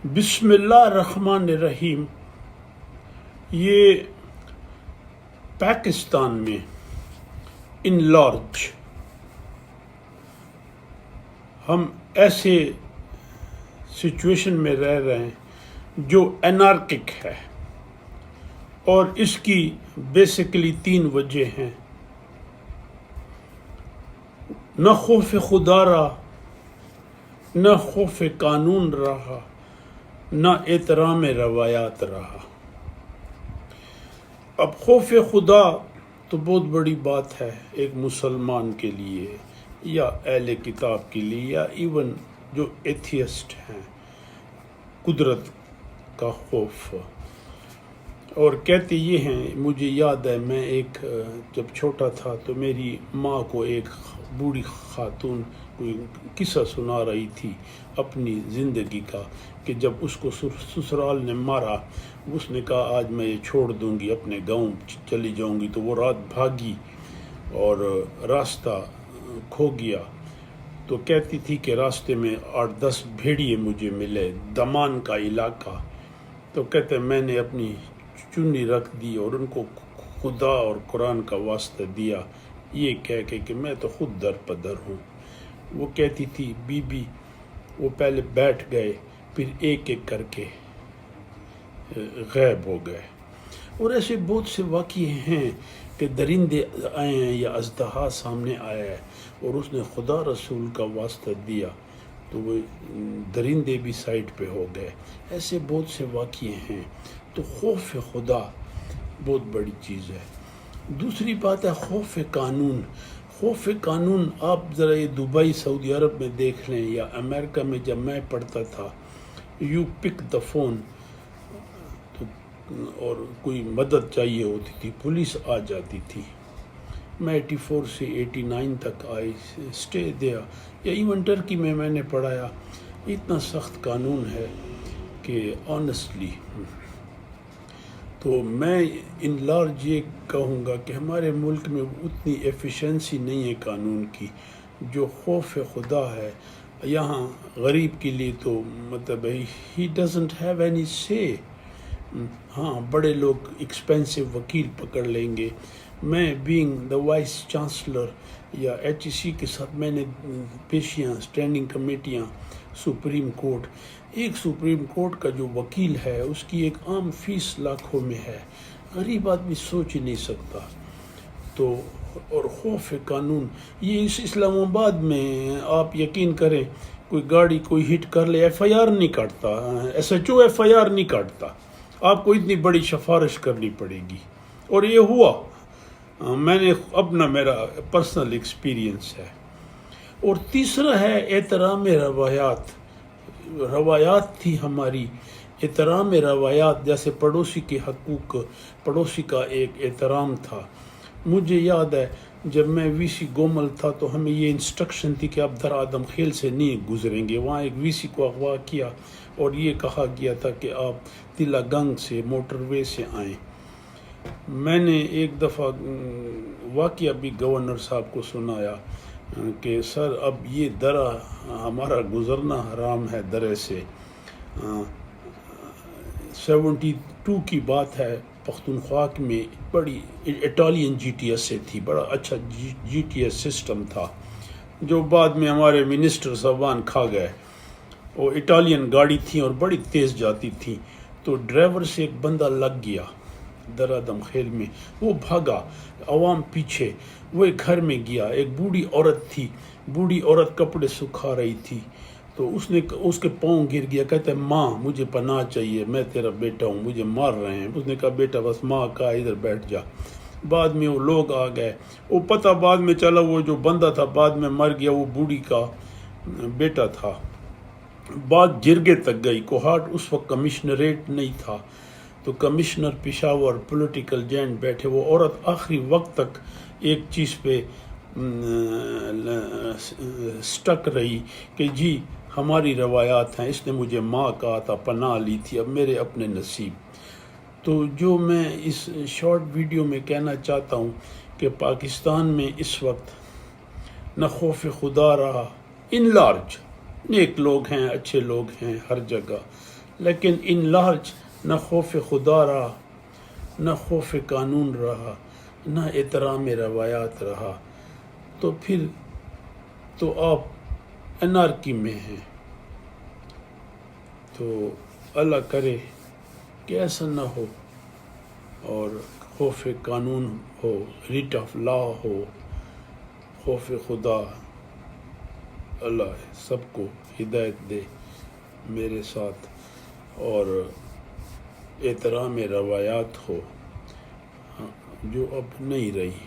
بسم اللہ الرحمن الرحیم. یہ پاکستان میں ان لارج ہم ایسے سچویشن میں رہ رہے ہیں جو انارکک ہے، اور اس کی بیسیکلی 3 وجہ ہیں. نہ خوف خدا رہا، نہ خوف قانون رہا، نہ احترام روایات رہا. اب خوف خدا تو بہت بڑی بات ہے ایک مسلمان کے لیے یا اہل کتاب کے لیے یا ایون جو ایتھیسٹ ہیں. قدرت کا خوف. اور کہتے یہ ہیں، مجھے یاد ہے میں جب چھوٹا تھا تو میری ماں کو ایک بوڑھی خاتون کوئی قصہ سنا رہی تھی اپنی زندگی کا، کہ جب اس کو سسرال نے مارا، اس نے کہا آج میں یہ چھوڑ دوں گی، اپنے گاؤں چلی جاؤں گی. تو وہ رات بھاگی اور راستہ کھو گیا. تو کہتی تھی کہ راستے میں 8-10 بھیڑیے مجھے ملے، دمان کا علاقہ. تو کہتے میں نے اپنی چنی رکھ دی اور ان کو خدا اور قرآن کا واسطہ دیا، یہ کہہ کے کہ میں تو خود در پدر ہوں. وہ کہتی تھی بی بی وہ پہلے بیٹھ گئے، پھر ایک ایک کر کے غائب ہو گئے. اور ایسے بہت سے واقعے ہیں کہ درندے آئے ہیں یا اژدہا سامنے آیا ہے اور اس نے خدا رسول کا واسطہ دیا تو وہ درندے بھی سائڈ پہ ہو گئے. ایسے بہت سے واقعے ہیں. تو خوف خدا بہت بڑی چیز ہے. دوسری بات ہے خوف قانون. خوف قانون آپ ذرا یہ دبئی سعودی عرب میں دیکھ لیں یا امریکہ میں. جب میں پڑھتا تھا یو پک دا فون اور کوئی مدد چاہیے ہوتی تھی، پولیس آ جاتی تھی. میں 84 سے 89 تک آئی اسٹے دیا. یا ایون ٹرکی میں نے پڑھایا. اتنا سخت قانون ہے کہ آنیسٹلی تو میں ان لارج یہ کہوں گا کہ ہمارے ملک میں اتنی ایفیشنسی نہیں ہے قانون کی جو خوف خدا ہے. یہاں غریب کے لیے تو مطلب ہی ڈزنٹ ہیو اینی سے. ہاں بڑے لوگ ایکسپینسو وکیل پکڑ لیں گے. میں بینگ دا وائس چانسلر یا HEC کے ساتھ میں نے پیشیاں اسٹینڈنگ کمیٹیاں سپریم کورٹ. ایک سپریم کورٹ کا جو وکیل ہے اس کی ایک عام فیس لاکھوں میں ہے. غریب آدمی سوچ ہی نہیں سکتا. تو اور خوف قانون یہ اس اسلام آباد میں آپ یقین کریں کوئی گاڑی کوئی ہٹ کر لے FIR نہیں کاٹتا، SHO FIR نہیں کاٹتا. آپ کو اتنی بڑی سفارش کرنی پڑے گی. اور یہ ہوا، میں نے اپنا میرا پرسنل ایکسپیرینس ہے. اور تیسرا ہے احترام روایات. روایات تھی ہماری، احترام روایات، جیسے پڑوسی کے حقوق، پڑوسی کا ایک احترام تھا. مجھے یاد ہے جب میں VC گومل تھا تو ہمیں یہ انسٹرکشن تھی کہ آپ در آدم خیل سے نہیں گزریں گے. وہاں ایک VC کو اغوا کیا اور یہ کہا گیا تھا کہ آپ تلا گنگ سے موٹر وے سے آئیں. میں نے ایک دفعہ واقعہ بھی گورنر صاحب کو سنایا کہ سر اب یہ درہ ہمارا گزرنا حرام ہے درے سے. 72 کی بات ہے. پختونخوا میں بڑی اٹالین GTS سے تھی، بڑا اچھا GTS سسٹم تھا جو بعد میں ہمارے منسٹر صاحبان کھا گئے. وہ اٹالین گاڑی تھی اور بڑی تیز جاتی تھی. تو ڈرائیور سے ایک بندہ لگ گیا در آدم خیل میں. وہ بھاگا، عوام پیچھے. وہ ایک گھر میں گیا. ایک بوڑھی عورت تھی، بوڑھی عورت کپڑے سکھا رہی تھی. تو اس کے پاؤں گر گیا. کہتا ہے ماں مجھے پناہ چاہیے، میں تیرا بیٹا ہوں، مجھے مار رہے ہیں. اس نے کہا بیٹا بس ماں کہا ادھر بیٹھ جا. بعد میں وہ لوگ آ گئے. وہ پتہ بعد میں چلا وہ جو بندہ تھا بعد میں مر گیا، وہ بوڑھی کا بیٹا تھا. بات جرگے تک گئی. کوہاٹ اس وقت کمشنریٹ نہیں تھا تو کمشنر پشاور پولیٹیکل جینٹ بیٹھے. وہ عورت آخری وقت تک ایک چیز پہ سٹک رہی کہ جی ہماری روایات ہیں، اس نے مجھے ماں کہا تھا، پناہ لی تھی، اب میرے اپنے نصیب. تو جو میں اس شارٹ ویڈیو میں کہنا چاہتا ہوں کہ پاکستان میں اس وقت نہ خوف خدا رہا. ان لارج نیک لوگ ہیں، اچھے لوگ ہیں ہر جگہ، لیکن ان لارج نہ خوف خدا رہا، نہ خوف قانون رہا، نہ احترام روایات رہا، تو پھر تو آپ انارکی میں ہیں۔ تو اللہ کرے کہ ایسا نہ ہو، اور خوف قانون ہو، ریٹ آف لا ہو، خوف خدا۔ اللہ سب کو ہدایت دے میرے ساتھ، اور احترام روایات ہو جو اب نہیں رہی۔